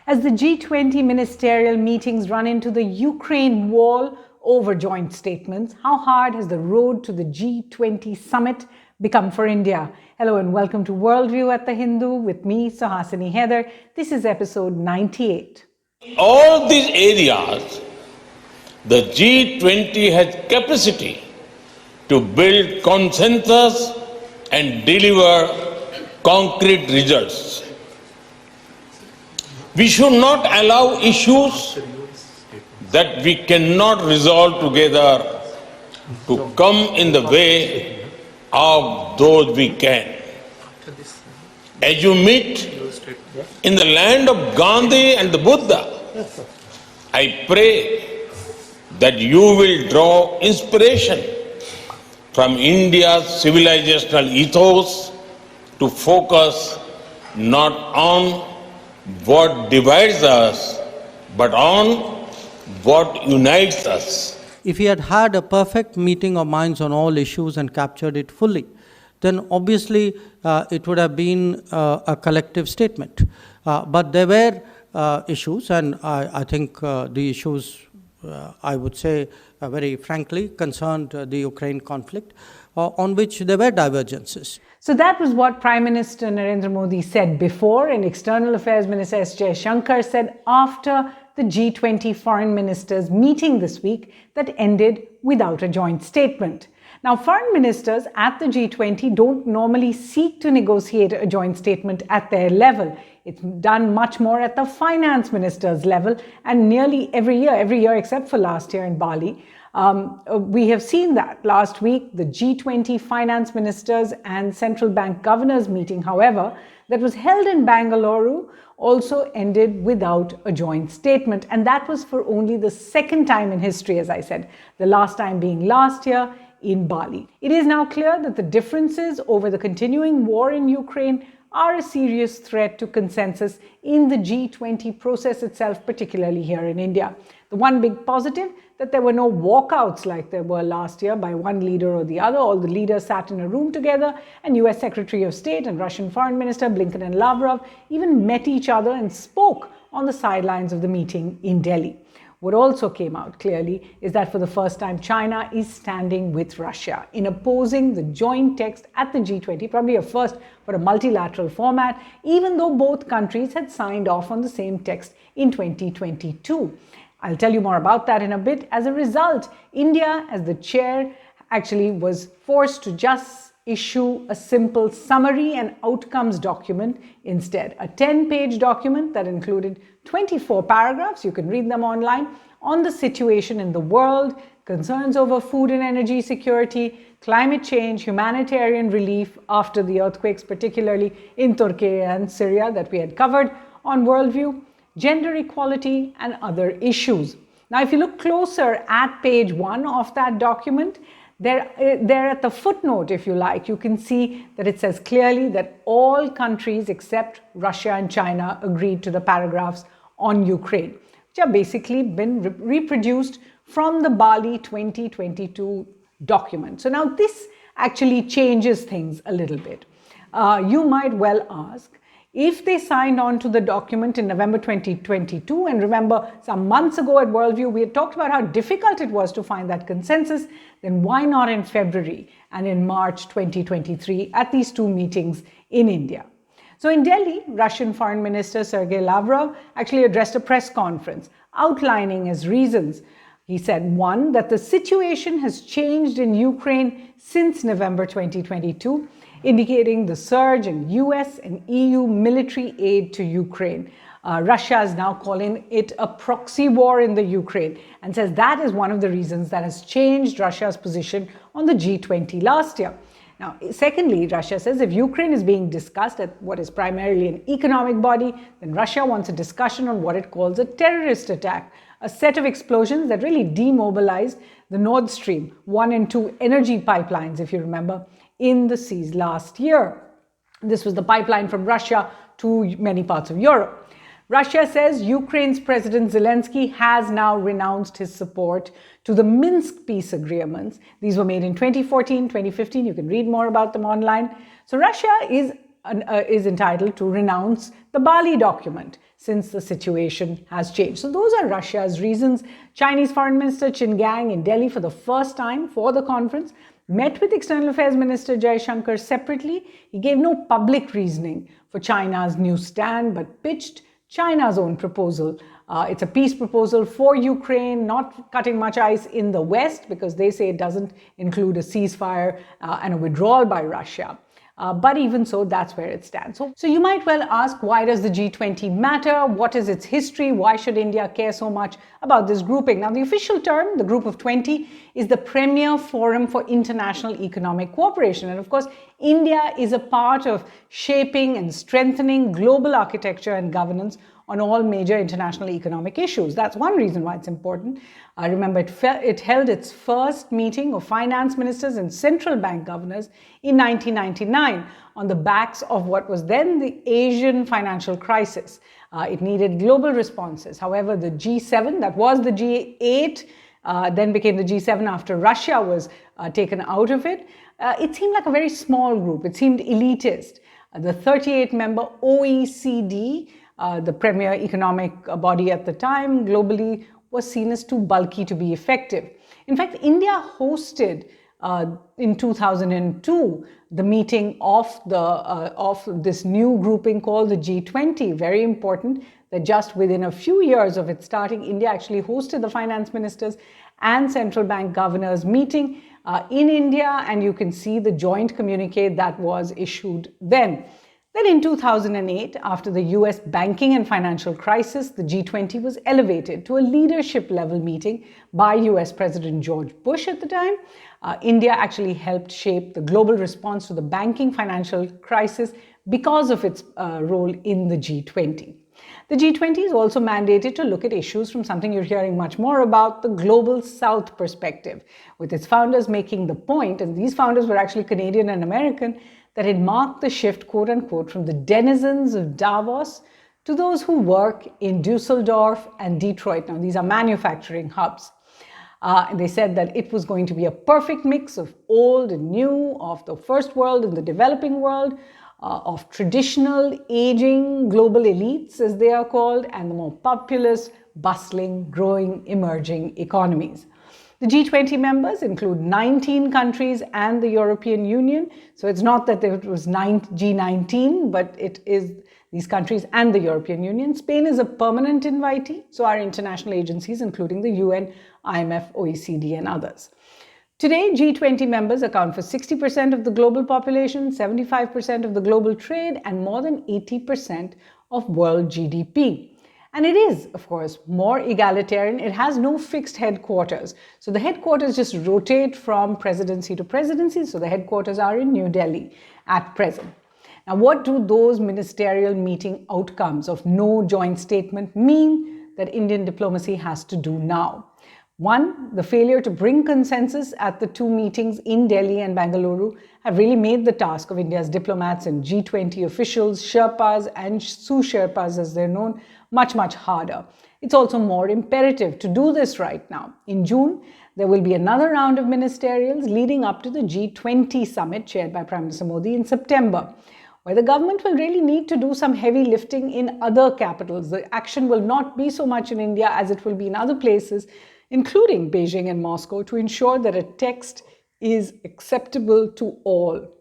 As the G20 Ministerial Meetings run into the Ukraine wall over joint statements, how hard has the road to the G20 summit become for India? Hello and welcome to Worldview at the Hindu with me, Suhasini Haidar. This is episode 98. All these areas, the G20 has capacity to build consensus and deliver concrete results. We should not allow issues that we cannot resolve together to come in the way of those we can. As you meet in the land of Gandhi and the Buddha, I pray that you will draw inspiration from India's civilizational ethos to focus not on what divides us, but on what unites us. If we had had a perfect meeting of minds on all issues and captured it fully, then obviously it would have been a collective statement. But there were issues, and I think the issues, I would say very frankly, concerned the Ukraine conflict, on which there were divergences. So that was what Prime Minister Narendra Modi said before, and External Affairs Minister S. Jaishankar said after the G20 foreign ministers meeting this week that ended without a joint statement. Now, foreign ministers at the G20 don't normally seek to negotiate a joint statement at their level. It's done much more at the finance minister's level, and nearly every year except for last year in Bali, we have seen that. Last week, the G20 finance ministers and central bank governors meeting, however, that was held in Bangalore also ended without a joint statement. And that was for only the second time in history, as I said, the last time being last year in Bali. It is now clear that the differences over the continuing war in Ukraine are a serious threat to consensus in the G20 process itself, particularly here in India. The one big positive, that there were no walkouts like there were last year by one leader or the other. All the leaders sat in a room together, and US Secretary of State and Russian Foreign Minister Blinken and Lavrov even met each other and spoke on the sidelines of the meeting in Delhi. What also came out clearly is that for the first time, China is standing with Russia in opposing the joint text at the G20, probably a first for a multilateral format, even though both countries had signed off on the same text in 2022. I'll tell you more about that in a bit. As a result, India, as the chair, actually was forced to just issue a simple summary and outcomes document instead. A 10-page document that included 24 paragraphs, you can read them online, on the situation in the world, concerns over food and energy security, climate change, humanitarian relief after the earthquakes, particularly in Turkey and Syria that we had covered on Worldview, gender equality, and other issues. Now, if you look closer at page 1 of that document, there at the footnote, if you like, you can see that it says clearly that all countries except Russia and China agreed to the paragraphs on Ukraine, which have basically been reproduced from the Bali 2022 document. So now this actually changes things a little bit. You might well ask, if they signed on to the document in November 2022, and remember some months ago at Worldview, we had talked about how difficult it was to find that consensus, then why not in February and in March 2023 at these two meetings in India? So in Delhi, Russian Foreign Minister Sergei Lavrov actually addressed a press conference outlining his reasons. He said, one, that the situation has changed in Ukraine since November 2022, indicating the surge in US and EU military aid to Ukraine. Russia is now calling it a proxy war in the Ukraine and says that is one of the reasons that has changed Russia's position on the G20 last year. Now, secondly, Russia says if Ukraine is being discussed at what is primarily an economic body, then Russia wants a discussion on what it calls a terrorist attack, a set of explosions that really demobilized the Nord Stream 1 and 2 energy pipelines, if you remember, in the seas last year. This was the pipeline from Russia to many parts of Europe. Russia says Ukraine's President Zelensky has now renounced his support to the Minsk peace agreements. These were made in 2014, 2015. You can read more about them online. So Russia is is entitled to renounce the Bali document since the situation has changed. So those are Russia's reasons. Chinese Foreign Minister Qin Gang in Delhi for the first time for the conference met with External Affairs Minister Shankar separately. He gave no public reasoning for China's new stand, but pitched China's own proposal. It's a peace proposal for Ukraine, not cutting much ice in the West because they say it doesn't include a ceasefire and a withdrawal by Russia. But even so, that's where it stands. So you might well ask, why does the G20 matter? What is its history? Why should India care so much about this grouping? Now, the official term, the Group of 20, is the premier forum for international economic cooperation. And of course, India is a part of shaping and strengthening global architecture and governance on all major international economic issues. That's one reason why it's important. I remember it held its first meeting of finance ministers and central bank governors in 1999 on the backs of what was then the Asian financial crisis. It needed global responses. However, the G7, that was the G8, then became the G7 after Russia was taken out of it. It seemed like a very small group. It seemed elitist. The 38-member OECD, the premier economic body at the time globally, was seen as too bulky to be effective. In fact, India hosted in 2002 the meeting of this new grouping called the G20. Very important that just within a few years of it starting, India actually hosted the finance ministers and central bank governors meeting in India, and you can see the joint communique that was issued then. Then in 2008, after the US banking and financial crisis, the G20 was elevated to a leadership level meeting by US President George Bush at the time. India actually helped shape the global response to the banking financial crisis because of its role in the G20. The G20 is also mandated to look at issues from something you're hearing much more about, the Global South perspective, with its founders making the point, and these founders were actually Canadian and American, that it marked the shift, quote unquote, from the denizens of Davos to those who work in Dusseldorf and Detroit. Now, these are manufacturing hubs. And they said that it was going to be a perfect mix of old and new, of the first world and the developing world, of traditional, aging global elites, as they are called, and the more populous, bustling, growing, emerging economies. The G20 members include 19 countries and the European Union. So it's not that it was G19, but it is these countries and the European Union. Spain is a permanent invitee, so are international agencies, including the UN, IMF, OECD, and others. Today, G20 members account for 60% of the global population, 75% of the global trade, and more than 80% of world GDP. And it is, of course, more egalitarian. It has no fixed headquarters. So the headquarters just rotate from presidency to presidency. So the headquarters are in New Delhi at present. Now, what do those ministerial meeting outcomes of no joint statement mean that Indian diplomacy has to do now? One, the failure to bring consensus at the two meetings in Delhi and Bengaluru have really made the task of India's diplomats and G20 officials, Sherpas and Su-Sherpas as they're known, much, much harder. It's also more imperative to do this right now. In June, there will be another round of ministerials leading up to the G20 summit chaired by Prime Minister Modi in September, where the government will really need to do some heavy lifting in other capitals. The action will not be so much in India as it will be in other places, including Beijing and Moscow, to ensure that a text is acceptable to all.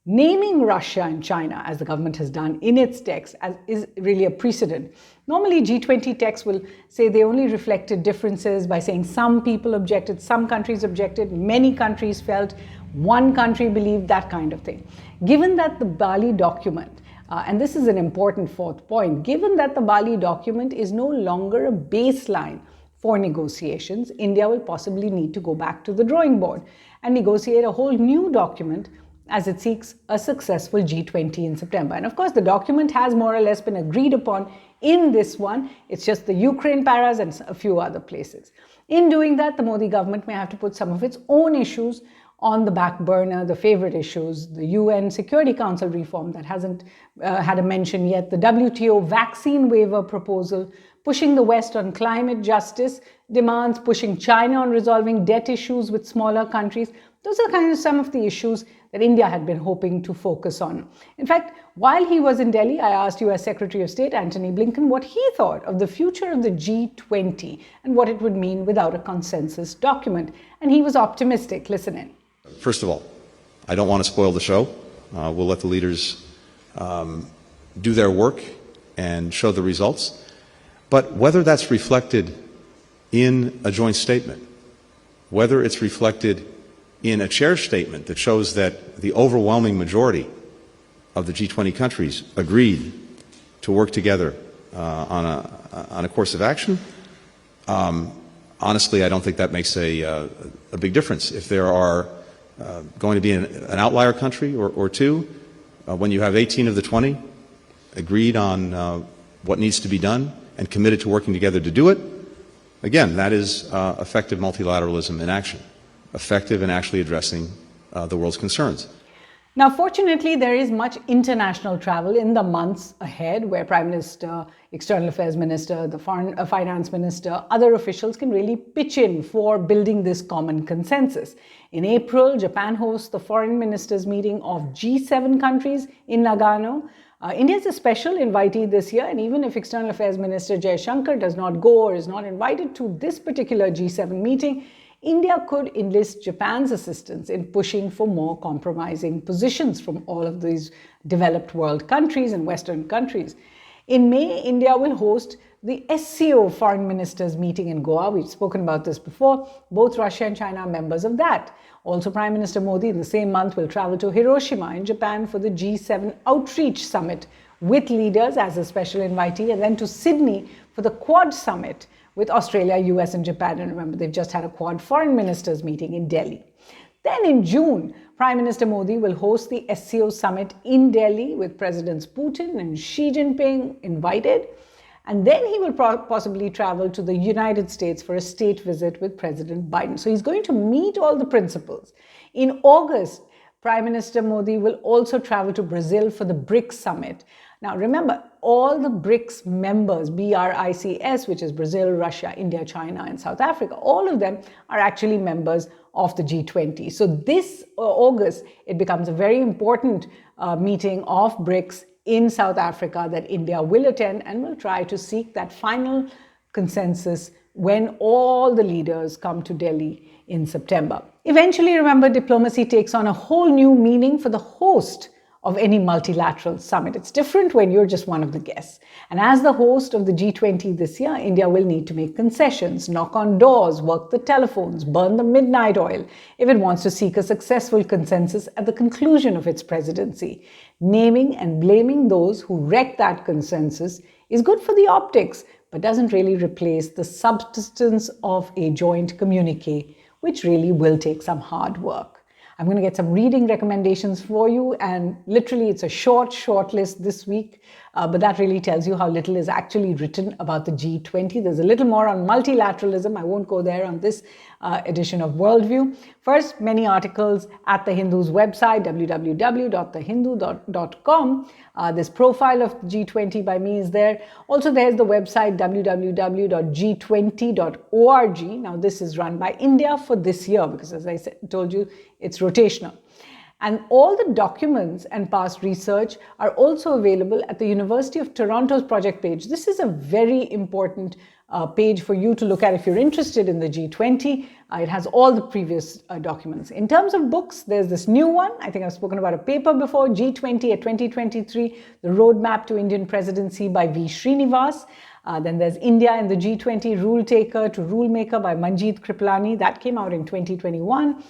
Naming Russia and China, as the government has done in its text, is really a precedent. Normally, G20 texts will say they only reflected differences by saying some people objected, some countries objected, many countries felt, one country believed, that kind of thing. Given that the Bali document, and this is an important fourth point, given that the Bali document is no longer a baseline for negotiations, India will possibly need to go back to the drawing board and negotiate a whole new document as it seeks a successful G20 in September. And of course, the document has more or less been agreed upon in this one. It's just the Ukraine paras and a few other places. In doing that, the Modi government may have to put some of its own issues on the back burner, the favorite issues, the UN Security Council reform that hasn't had a mention yet, the WTO vaccine waiver proposal, pushing the West on climate justice demands, pushing China on resolving debt issues with smaller countries. Those are kind of some of the issues that India had been hoping to focus on. In fact, while he was in Delhi, I asked US Secretary of State Antony Blinken what he thought of the future of the G20 and what it would mean without a consensus document. And he was optimistic. Listen in. First of all, I don't want to spoil the show. We'll let the leaders do their work and show the results. But whether that's reflected in a joint statement, whether it's reflected in a chair statement that shows that the overwhelming majority of the G20 countries agreed to work together on a course of action, honestly, I don't think that makes a big difference. If there are going to be an outlier country or two, when you have 18 of the 20 agreed on what needs to be done and committed to working together to do it, again, that is effective multilateralism in action, effective in actually addressing the world's concerns. Now, fortunately, there is much international travel in the months ahead where Prime Minister, External Affairs Minister, the Finance Minister, other officials can really pitch in for building this common consensus. In April, Japan hosts the Foreign Ministers meeting of G7 countries in Nagano. India is a special invitee this year, and even if External Affairs Minister Shankar does not go or is not invited to this particular G7 meeting, India could enlist Japan's assistance in pushing for more compromising positions from all of these developed world countries and Western countries. In May, India will host the SCO Foreign Ministers meeting in Goa. We've spoken about this before. Both Russia and China are members of that. Also, Prime Minister Modi in the same month will travel to Hiroshima in Japan for the G7 Outreach Summit with leaders as a special invitee, and then to Sydney for the Quad Summit with Australia, US and Japan. And remember, they've just had a Quad Foreign Ministers meeting in Delhi. Then in June, Prime Minister Modi will host the SCO Summit in Delhi with Presidents Putin and Xi Jinping invited. And then he will possibly travel to the United States for a state visit with President Biden. So he's going to meet all the principals. In August, Prime Minister Modi will also travel to Brazil for the BRICS Summit. Now remember, all the BRICS members, BRICS, which is Brazil, Russia, India, China, and South Africa, all of them are actually members of the G20. So this August, it becomes a very important meeting of BRICS in South Africa that India will attend and will try to seek that final consensus when all the leaders come to Delhi in September. Eventually, remember, diplomacy takes on a whole new meaning for the host of any multilateral summit. It's different when you're just one of the guests. And as the host of the G20 this year, India will need to make concessions, knock on doors, work the telephones, burn the midnight oil if it wants to seek a successful consensus at the conclusion of its presidency. Naming and blaming those who wreck that consensus is good for the optics, but doesn't really replace the substance of a joint communiqué, which really will take some hard work. I'm going to get some reading recommendations for you, and literally it's a short list this week, but that really tells you how little is actually written about the G20. There's a little more on multilateralism. I won't go there on this edition of Worldview. First, many articles at The Hindu's website, www.thehindu.com. This profile of G20 by me is there. Also, there's the website www.g20.org. Now, this is run by India for this year because, as I told you, it's rotational. And all the documents and past research are also available at the University of Toronto's project page. This is a very important page for you to look at if you're interested in the G20. It has all the previous documents. In terms of books, there's this new one. I think I've spoken about a paper before, G20 at 2023, The Roadmap to Indian Presidency by V. Srinivas. Then there's India and the G20, Rule Taker to Rule Maker by Manjeet Kripalani. That came out in 2021.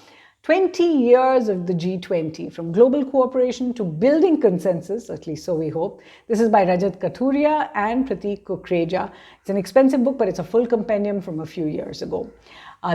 20 years of the G20, from global cooperation to building consensus, at least so we hope. This is by Rajat Kathuria and Prateek Kukreja. It's an expensive book, but it's a full compendium from a few years ago.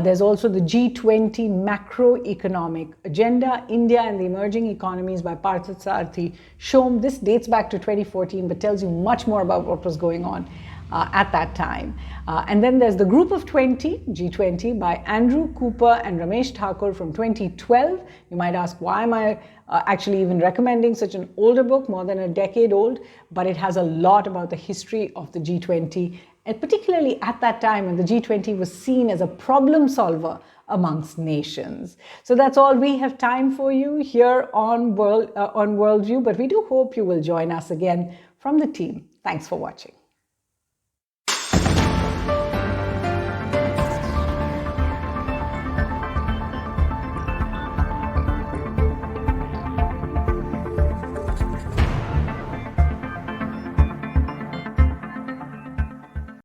There's also the G20 Macroeconomic Agenda, India and the Emerging Economies by Parthasarathi Shom. This dates back to 2014, but tells you much more about what was going on at that time. And then there's the Group of 20, G20, by Andrew Cooper and Ramesh Thakur from 2012. You might ask, why am I actually even recommending such an older book, more than a decade old? But it has a lot about the history of the G20 and particularly at that time when the G20 was seen as a problem solver amongst nations. So that's all we have time for you here on Worldview, but we do hope you will join us again from the team. Thanks for watching.